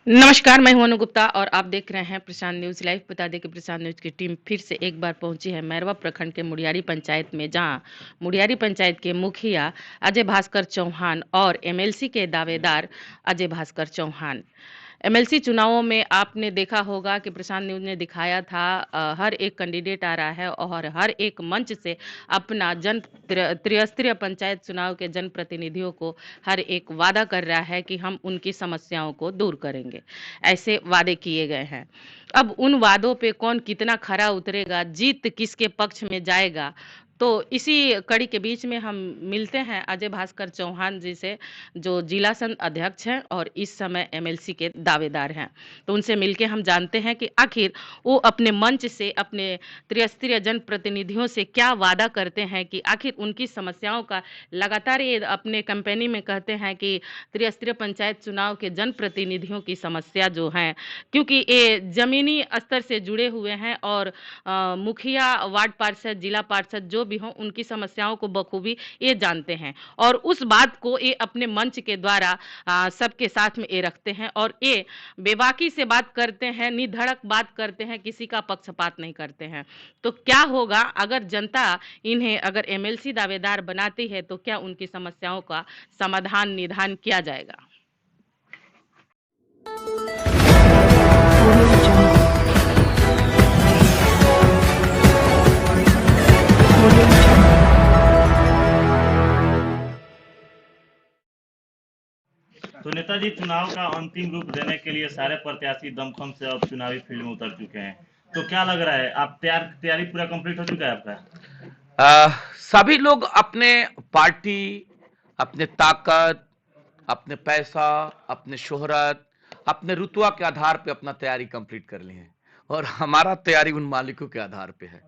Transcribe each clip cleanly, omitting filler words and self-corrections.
नमस्कार, मैं हूं अनु गुप्ता और आप देख रहे हैं प्रशांत न्यूज़ लाइव। बता दें कि प्रशांत न्यूज़ की टीम फिर से एक बार पहुंची है मैरवा प्रखंड के मुड़ियारी पंचायत में, जहां मुड़ियारी पंचायत के मुखिया अजय भास्कर चौहान और एमएलसी के दावेदार अजय भास्कर चौहान। एमएलसी चुनावों में आपने देखा होगा कि प्रशांत न्यूज़ ने दिखाया था, हर एक कैंडिडेट आ रहा है और हर एक मंच से अपना त्रिस्तरीय पंचायत चुनाव के जनप्रतिनिधियों को हर एक वादा कर रहा है कि हम उनकी समस्याओं को दूर करेंगे। ऐसे वादे किए गए हैं। अब उन वादों पे कौन कितना खरा उतरेगा, जीत किसके पक्ष में जाएगा, तो इसी कड़ी के बीच में हम मिलते हैं अजय भास्कर चौहान जी से, जो जिला संघ अध्यक्ष हैं और इस समय एमएलसी के दावेदार हैं। तो उनसे मिलके हम जानते हैं कि आखिर वो अपने मंच से, अपने त्रिस्तरीय जनप्रतिनिधियों से क्या वादा करते हैं, कि आखिर उनकी समस्याओं का लगातार ये अपने कैंपेनिंग में कहते हैं कि त्रिस्तरीय पंचायत चुनाव के जनप्रतिनिधियों की समस्या जो है, क्योंकि ये जमीनी स्तर से जुड़े हुए हैं और मुखिया, वार्ड पार्षद, जिला पार्षद जो भी हों, उनकी समस्याओं को बखूबी ये जानते हैं और उस बात को ये अपने मंच के द्वारा सबके साथ में ये रखते हैं और ये बेबाकी से बात करते हैं, निधड़क बात करते हैं, किसी का पक्षपात नहीं करते हैं। तो क्या होगा अगर जनता इन्हें अगर एमएलसी दावेदार बनाती है, तो क्या उनकी समस्याओं का समाधान निदान किया जाएगा? तो नेताजी, चुनाव का अंतिम रूप देने के लिए सारे प्रत्याशी दमखम से अब चुनावी फील्ड में उतर चुके हैं। तो क्या लग रहा है, आप तैयारी पूरा कंप्लीट हो चुका है आपका? सभी लोग अपने पार्टी, अपने ताकत, अपने पैसा, अपने शोहरत, अपने रुतबा के आधार पे अपना तैयारी कंप्लीट कर ली है और हमारा तैयारी उन मालिकों के आधार पे है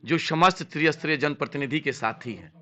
जो समस्त त्रिस्तरीय जनप्रतिनिधि के साथी हैं।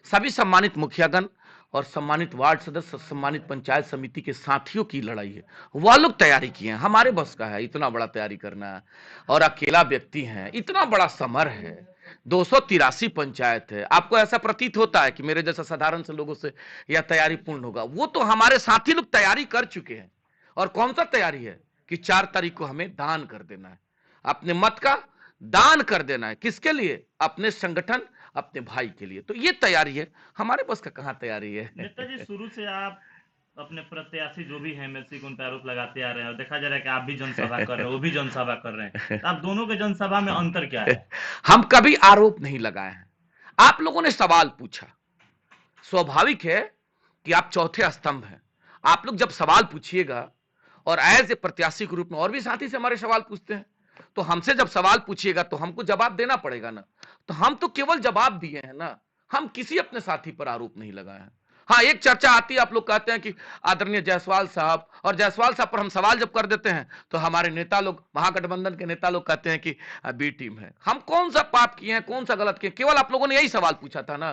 सभी सम्मानित मुखियागण और सम्मानित वार्ड सदस्य, सम्मानित पंचायत समिति के साथियों की लड़ाई है। वह लोग तैयारी किए हैं, हमारे बस का है इतना बड़ा तैयारी करना है। और अकेला व्यक्ति है, इतना बड़ा समर है, 283 पंचायत है। आपको ऐसा प्रतीत होता है कि मेरे जैसा साधारण से लोगों से यह तैयारी पूर्ण होगा? वो तो हमारे साथी लोग तैयारी कर चुके हैं। और कौन सा तैयारी है कि 4 तारीख को हमें दान कर देना है, अपने मत का दान कर देना है। किसके लिए? अपने संगठन, अपने भाई के लिए। तो ये तैयारी है, हमारे बस का कहां तैयारी है। नेताजी, शुरू से आप अपने प्रत्याशी जो भी हैं एमएलसी को उन पर आरोप लगाते आ रहे हैं और देखा जा रहा है कि आप भी जनसभा कर रहे हैं, वो भी जनसभा कर रहे हैं। तो आप दोनों के जनसभा में अंतर क्या है? हम कभी आरोप नहीं लगाए हैं। आप लोगों ने सवाल पूछा, स्वाभाविक है कि आप चौथे स्तंभ हैं। आप लोग जब सवाल पूछिएगा और एज ए प्रत्याशी के रूप में और भी साथी से हमारे सवाल पूछते हैं, तो हमसे जब सवाल पूछिएगा तो हमको जवाब देना पड़ेगा ना। तो हम तो केवल जवाब दिए हैं ना, हम किसी अपने साथी पर आरोप नहीं लगाए हैं। हाँ, एक चर्चा आती है, आप लोग कहते हैं कि आदरणीय जायसवाल साहब, और जायसवाल साहब पर हम सवाल जब कर देते हैं तो हमारे नेता लोग, महागठबंधन के नेता लोग कहते हैं कि बी टीम है। हम कौन सा पाप किए हैं, कौन सा गलत किए? केवल आप लोगों ने यही सवाल पूछा था ना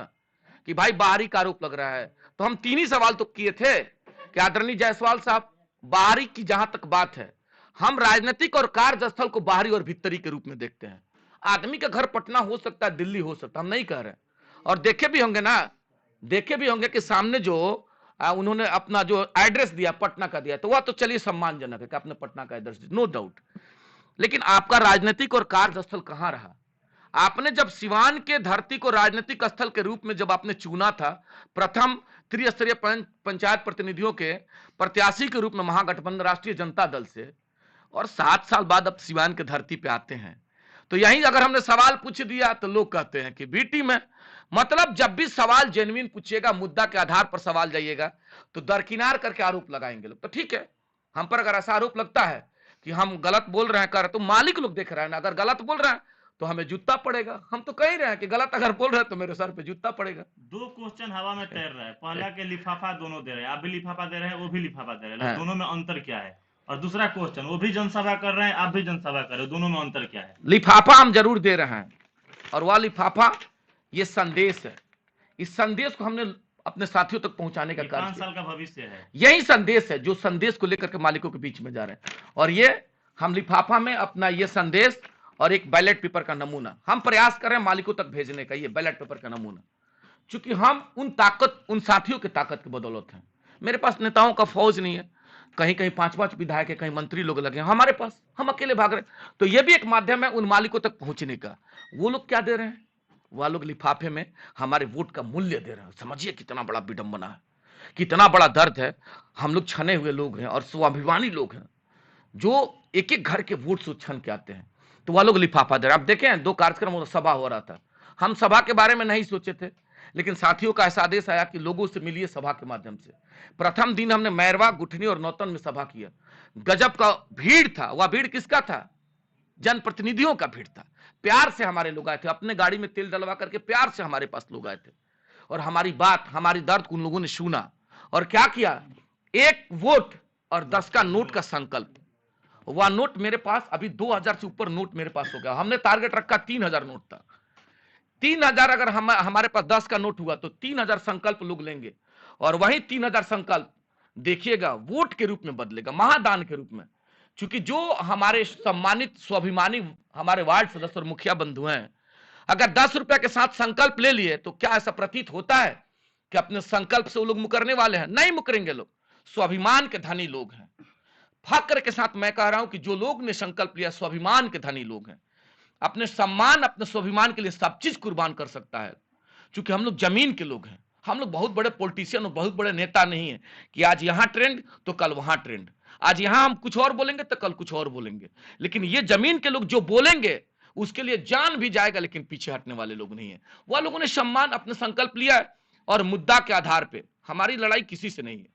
कि भाई बाहरी का आरोप लग रहा है। तो हम 3 ही सवाल तो किए थे कि आदरणीय जायसवाल साहब, बाहरी की जहां तक बात है, हम राजनीतिक और कार्यस्थल को बाहरी और भीतरी के रूप में देखते हैं। आदमी का घर पटना हो सकता है, दिल्ली हो सकता है, हम नहीं कह रहे। और देखे भी होंगे ना, देखे भी होंगे कि सामने जो उन्होंने अपना जो एड्रेस दिया पटना का दिया, तो वह तो चलिए सम्मानजनक है कि आपने पटना का एड्रेस दिया, नो डाउट। लेकिन आपका राजनीतिक और कार्यस्थल कहां रहा? आपने जब सिवान के धरती को राजनीतिक स्थल के रूप में जब आपने चुना था, प्रथम त्रिस्तरीय पंचायत प्रतिनिधियों के प्रत्याशी के रूप में महागठबंधन राष्ट्रीय जनता दल से, और 7 साल बाद अब सिवान के धरती पे आते हैं, तो यहीं अगर हमने सवाल पूछ दिया तो लोग कहते हैं कि बी टीम है। मतलब जब भी सवाल जेन्युइन पूछिएगा, मुद्दा के आधार पर सवाल जाइएगा, तो दरकिनार करके आरोप लगाएंगे लोग। तो ठीक है, हम पर अगर ऐसा आरोप लगता है कि हम गलत बोल रहे हैं कर, तो मालिक लोग देख रहे हैं ना, अगर गलत बोल रहे हैं तो हमें जूता पड़ेगा। हम तो कह रहे हैं कि गलत अगर बोल रहे हैं तो मेरे सर पे जूता पड़ेगा। 2 क्वेश्चन हवा में तैर रहा है। पहला के लिफाफा दोनों दे रहे हैं, आप भी लिफाफा दे रहे हैं, वो भी लिफाफा दे रहे हैं, हाँ। दोनों में अंतर क्या है? और दूसरा क्वेश्चन, वो भी जनसभा कर रहे हैं, आप भी जनसभा कर रहे हो, दोनों में अंतर क्या है? लिफाफा हम जरूर दे रहे हैं, और वह लिफाफा ये संदेश है। इस संदेश को हमने अपने साथियों तक पहुंचाने का कार्य 5 साल का भविष्य है, यही संदेश है, जो संदेश को लेकर के मालिकों के बीच में जा रहे हैं। और ये हम लिफाफा में अपना ये संदेश और एक बैलेट पेपर का नमूना हम प्रयास कर रहे हैं मालिकों तक भेजने का, ये बैलेट पेपर का नमूना। चूंकि हम उन साथियों की ताकत की बदौलत हैं। मेरे पास नेताओं का फौज नहीं है कहीं कहीं 5-5 विधायक है, कहीं मंत्री लोग लगे हैं हमारे पास, हम अकेले भाग रहे हैं। तो ये भी एक माध्यम है उन मालिकों तक पहुंचने का। वो लोग क्या दे रहे हैं, वह लोग लिफाफे में हमारे वोट का मूल्य दे रहे हैं। समझिए कितना बड़ा विडंबना है, कितना बड़ा दर्द है। हम लोग छने हुए लोग हैं और स्वाभिमानी लोग हैं, जो एक एक घर के वोट से छन के आते हैं, तो वह लोग लिफाफा दे रहे हैं। आप देखें 2 कार्यक्रम सभा हो रहा था, हम सभा के बारे में नहीं सोचे थे, लेकिन साथियों का ऐसा आदेश आया कि लोगों से मिलिए सभा के माध्यम से। प्रथम दिन हमने मैरवा, गुठनी और नौतन में सभा किया। गजब का भीड़ था। वह भीड़ किसका था, जनप्रतिनिधियों का भीड़ था। प्यार से हमारे लोग आए थे, अपने गाड़ी में तेल डलवा करके प्यार से हमारे पास लोग आए थे, और हमारी बात, हमारी दर्द उन लोगों ने सुना और क्या किया, 1 वोट और 10 का नोट का संकल्प। वह नोट मेरे पास अभी 2000 से ऊपर नोट मेरे पास हो गया। हमने टारगेट रखा 3000 नोट था। 3000 अगर हमारे पास 10 का नोट हुआ तो 3000 संकल्प लोग लेंगे, और वही 3000 संकल्प देखिएगा वोट के रूप में बदलेगा, महादान के रूप में। क्योंकि जो हमारे सम्मानित स्वाभिमानी हमारे वार्ड सदस्य और मुखिया बंधु हैं, अगर 10 रुपए के साथ संकल्प ले लिए तो क्या ऐसा प्रतीत होता है कि अपने संकल्प से वो लोग मुकरने वाले हैं? नहीं मुकरेंगे। लोग स्वाभिमान के धनी लोग हैं। फक्र के साथ मैं कह रहा हूं कि जो लोग ने संकल्प लिया स्वाभिमान के धनी लोग हैं। अपने सम्मान, अपने स्वाभिमान के लिए सब चीज कुर्बान कर सकता है। क्योंकि हम लोग जमीन के लोग हैं, हम लोग बहुत बड़े पॉलिटिशियन और बहुत बड़े नेता नहीं है कि आज यहां ट्रेंड तो कल वहां ट्रेंड, आज यहां हम कुछ और बोलेंगे तो कल कुछ और बोलेंगे। लेकिन ये जमीन के लोग जो बोलेंगे उसके लिए जान भी जाएगा, लेकिन पीछे हटने वाले लोग नहीं है। वह लोगों ने सम्मान, अपने संकल्प लिया है, और मुद्दा के आधार पर हमारी लड़ाई किसी से नहीं है।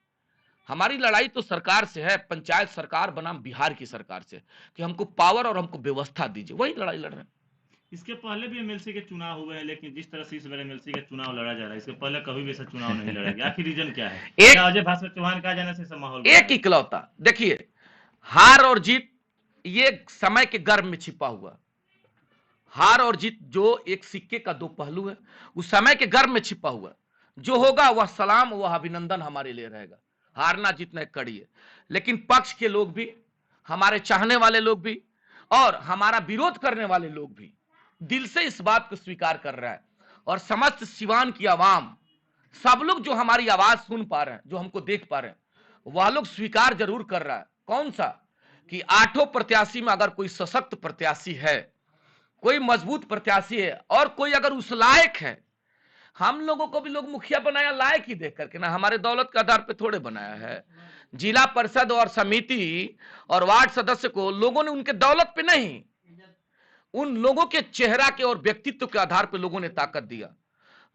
हमारी लड़ाई तो सरकार से है, पंचायत सरकार बनाम बिहार की सरकार से, कि हमको पावर और हमको व्यवस्था दीजिए, वही लड़ाई लड़ रहे हैं। इसके पहले भी एमएलसी के चुनाव हुए हैं, लेकिन जिस तरह से इस बार एमएलसी का चुनाव लड़ा जा रहा है, इसके पहले कभी भी ऐसा चुनाव नहीं लड़ा गया। आखिर रीजन क्या है? क्या अजय भास्कर चौहान का जाने से ऐसा माहौल एक इकलौता, देखिए हार और जीत ये समय के गर्भ में छिपा हुआ, हार और जीत जो एक सिक्के का 2 पहलू है, उस समय के गर्भ में छिपा हुआ। जो होगा वह सलाम, वह अभिनंदन हमारे लिए रहेगा। हारना जीतना एक कड़ी है, लेकिन पक्ष के लोग भी, हमारे चाहने वाले लोग भी और हमारा विरोध करने वाले लोग भी दिल से इस बात को स्वीकार कर रहा है। और समस्त सिवान की आवाम, सब लोग जो हमारी आवाज सुन पा रहे हैं, जो हमको देख पा रहे हैं, वह लोग स्वीकार जरूर कर रहा है। कौन सा, कि 8 प्रत्याशी में अगर कोई सशक्त प्रत्याशी है, कोई मजबूत प्रत्याशी है, और कोई अगर उस लायक है, हम लोगों को भी लोग मुखिया बनाया लायक ही देख करके ना, हमारे दौलत के आधार पे थोड़े बनाया है। जिला परिषद और समिति और वार्ड सदस्य को लोगों ने उनके दौलत पे नहीं, उन लोगों के चेहरा के और व्यक्तित्व के आधार पे लोगों ने ताकत दिया।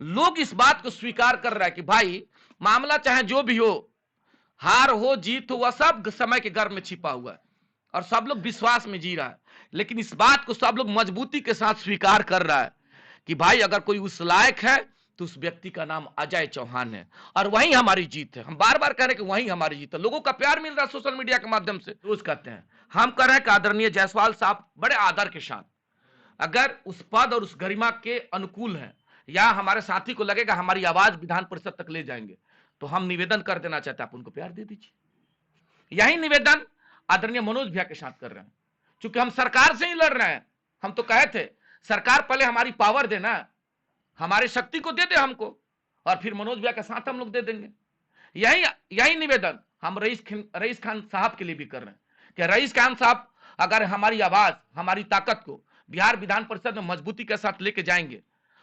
लोग इस बात को स्वीकार कर रहा है कि भाई मामला चाहे जो भी हो, हार हो जीत हो, वह सब समय के गर्भ में छिपा हुआ है और सब लोग विश्वास में जी रहा है। लेकिन इस बात को सब लोग मजबूती के साथ स्वीकार कर रहा है कि भाई अगर कोई उस लायक है तो उस व्यक्ति का नाम अजय चौहान है, और वही हमारी जीत है। हम बार बार कह रहे हैं कि वही हमारी जीत है। लोगों का प्यार मिल रहा है सोशल मीडिया के माध्यम से, रोज कहते हैं। हम कह रहे हैं कि आदरणीय जायसवाल साहब बड़े आदर के साथ अगर उस पद और उस गरिमा के अनुकूल हैं, या हमारे साथी को लगेगा हमारी आवाज विधान परिषद तक ले जाएंगे, तो हम निवेदन कर देना चाहते हैं, आप उनको प्यार दे दीजिए। यही निवेदन आदरणीय मनोज भैया के साथ कर रहे हैं, क्योंकि हम सरकार से ही लड़ रहे हैं। हम तो कहे थे सरकार पहले हमारी पावर देना, हमारी शक्ति को दे दे हमको, और फिर मनोज भैया के साथ हम लोग दे देंगे। यही निवेदन हम रईस खान साहब के लिए भी कर रहे हैं कि रईस खान साहब अगर हमारी आवाज, हमारी ताकत को बिहार विधान परिषद में मजबूती के साथ लेके जाएंगे,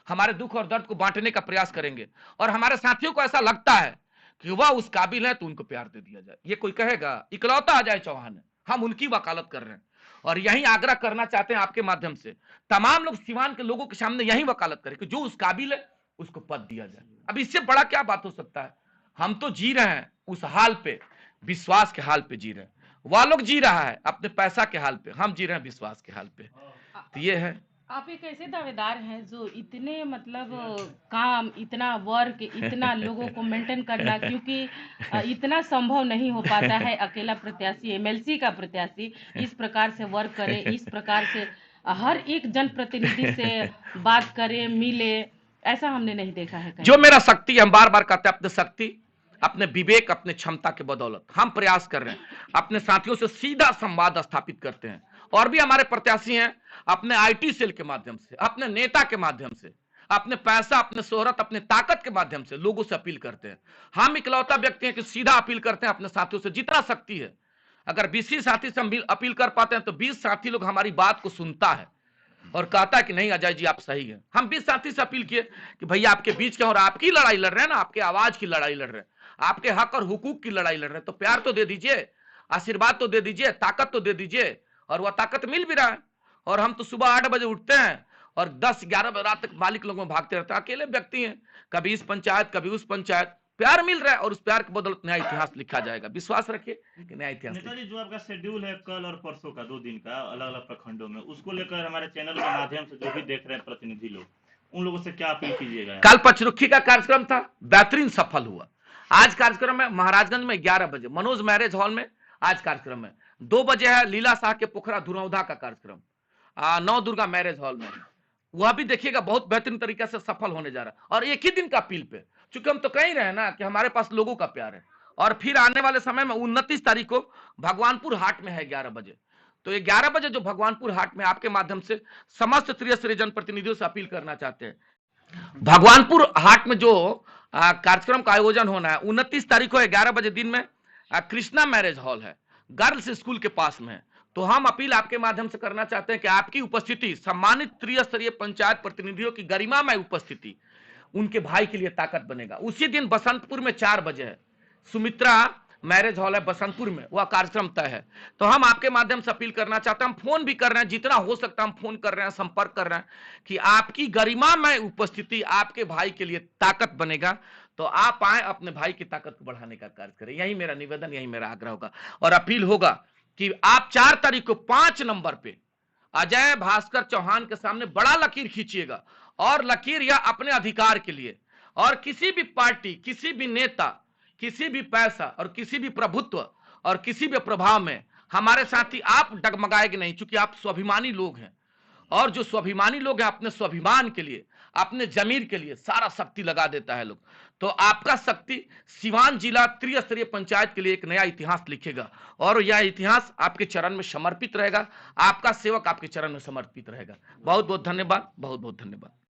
हमारे दुख और दर्द को बांटने का प्रयास करेंगे, और हमारे साथियों को ऐसा लगता है कि वह उस काबिल है तो उनको प्यार दे दिया जाए। ये कोई कहेगा इकलौता अजय चौहान है, हम उनकी वकालत कर रहे हैं। और यही आग्रह करना चाहते हैं आपके माध्यम से, तमाम लोग सीवान के लोगों के सामने यही वकालत करें कि जो उस काबिल है उसको पद दिया जाए। अब इससे बड़ा क्या बात हो सकता है? हम तो जी रहे हैं उस हाल पे, विश्वास के हाल पे जी रहे हैं। वह लोग जी रहा है अपने पैसा के हाल पे, हम जी रहे हैं विश्वास के हाल पे। तो ये है। आप एक ऐसे दावेदार हैं जो इतने मतलब काम, इतना वर्क, इतना लोगों को मेंटेन करना, क्योंकि इतना संभव नहीं हो पाता है अकेला प्रत्याशी, एमएलसी का प्रत्याशी इस प्रकार से वर्क करे, इस प्रकार से हर एक जनप्रतिनिधि से बात करे, मिले, ऐसा हमने नहीं देखा है कहीं। जो मेरा शक्ति, हम बार बार कहते हैं अपने शक्ति, अपने विवेक, अपने क्षमता के बदौलत हम प्रयास कर रहे हैं, अपने साथियों से सीधा संवाद स्थापित करते हैं। और भी हमारे प्रत्याशी हैं अपने आईटी सेल के माध्यम से, अपने नेता के माध्यम से, अपने पैसा, अपने शोहरत, अपने ताकत के माध्यम से लोगों से अपील करते हैं। हम इकलौता व्यक्ति हैं कि सीधा अपील करते हैं अपने साथियों से जितना शक्ति है। अगर 20 साथी से हम अपील कर पाते हैं तो 20 साथी लोग हमारी बात को सुनता है और कहता है कि नहीं अजय जी आप सही हैं। हम 20 साथी से अपील किए कि भैया आपके बीच के और आपकी लड़ाई लड़ रहे हैं ना, आपके आवाज की लड़ाई लड़ रहे हैं, आपके हक और हुकूक की लड़ाई लड़ रहे हैं, तो प्यार तो दे दीजिए, आशीर्वाद तो दे दीजिए, ताकत तो दे दीजिए। और वह ताकत मिल भी रहा है। और हम तो सुबह 8 बजे उठते हैं और 10-11 बजे रात तक मालिक लोगों में भागते रहते हैं। अकेले व्यक्ति हैं, कभी इस पंचायत कभी उस पंचायत, प्यार मिल रहा है और उस प्यार के बदौलत नया इतिहास लिखा जाएगा। विश्वास रखिए कि नया इतिहास नेताजी, जो आपका शेड्यूल है कल और परसों का 2 दिन का अलग अलग प्रखंडों में, उसको लेकर हमारे चैनल के माध्यम से जो भी देख रहे हैं प्रतिनिधि लोग, उन लोगों से क्या अपील कीजिएगा? कल पचरुखी का कार्यक्रम था, बेहतरीन सफल हुआ। आज कार्यक्रम में महाराजगंज में 11 बजे मनोज मैरिज हॉल में आज कार्यक्रम है। 2 बजे है लीला शाह के पोखरा धुरौधा का कार्यक्रम, 9 दुर्गा मैरिज हॉल में, वह भी देखिएगा बहुत बेहतरीन तरीके से सफल होने जा रहा है। और एक ही दिन का अपील पे, चूंकि हम तो कह रहे हैं ना कि हमारे पास लोगों का प्यार है। और फिर आने वाले समय में 29 तारीख को भगवानपुर हाट में है 11 बजे। तो ये 11 बजे जो भगवानपुर हाट में आपके माध्यम से समस्त त्रिस्तरीय जनप्रतिनिधियों से अपील करना चाहते हैं। भगवानपुर हाट में जो कार्यक्रम का आयोजन होना है 29 तारीख को 11 बजे दिन में, कृष्णा मैरिज हॉल है, गर्ल्स स्कूल के पास में है। तो हम अपील आपके माध्यम से करना चाहते हैं कि आपकी उपस्थिति, सम्मानित त्रिस्तरीय पंचायत प्रतिनिधियों की गरिमामय उपस्थिति उनके भाई के लिए ताकत बनेगा। उसी दिन बसंतपुर में 4 बजे है, सुमित्रा मैरिज हॉल है बसंतपुर में, वह कार्यक्रम तय है। तो हम आपके माध्यम से अपील करना चाहते हैं, हम फोन भी कर रहे हैं, जितना हो सकता है हम फोन कर रहे हैं, संपर्क कर रहे हैं कि आपकी गरिमामय उपस्थिति आपके भाई के लिए ताकत बनेगा। तो आप आए, अपने भाई की ताकत को बढ़ाने का कार्य करें। यही मेरा निवेदन, यही मेरा आग्रह होगा। और अपील होगा कि आप 4 तारीख को 5 नंबर पे अजय भास्कर चौहान के सामने बड़ा लकीर खींचिएगा। और लकीर यह अपने अधिकार के लिए, और किसी भी पार्टी, किसी भी नेता, किसी भी पैसा और किसी भी प्रभुत्व और किसी भी प्रभाव में हमारे साथी आप डगमगाएंगे नहीं, क्योंकि आप स्वाभिमानी लोग हैं। और जो स्वाभिमानी लोग हैं अपने स्वाभिमान के लिए, अपने जमीर के लिए सारा शक्ति लगा देता है लोग। तो आपका शक्ति सिवान जिला त्रिस्तरीय पंचायत के लिए एक नया इतिहास लिखेगा और यह इतिहास आपके चरण में समर्पित रहेगा। आपका सेवक आपके चरण में समर्पित रहेगा। बहुत बहुत धन्यवाद, बहुत बहुत धन्यवाद।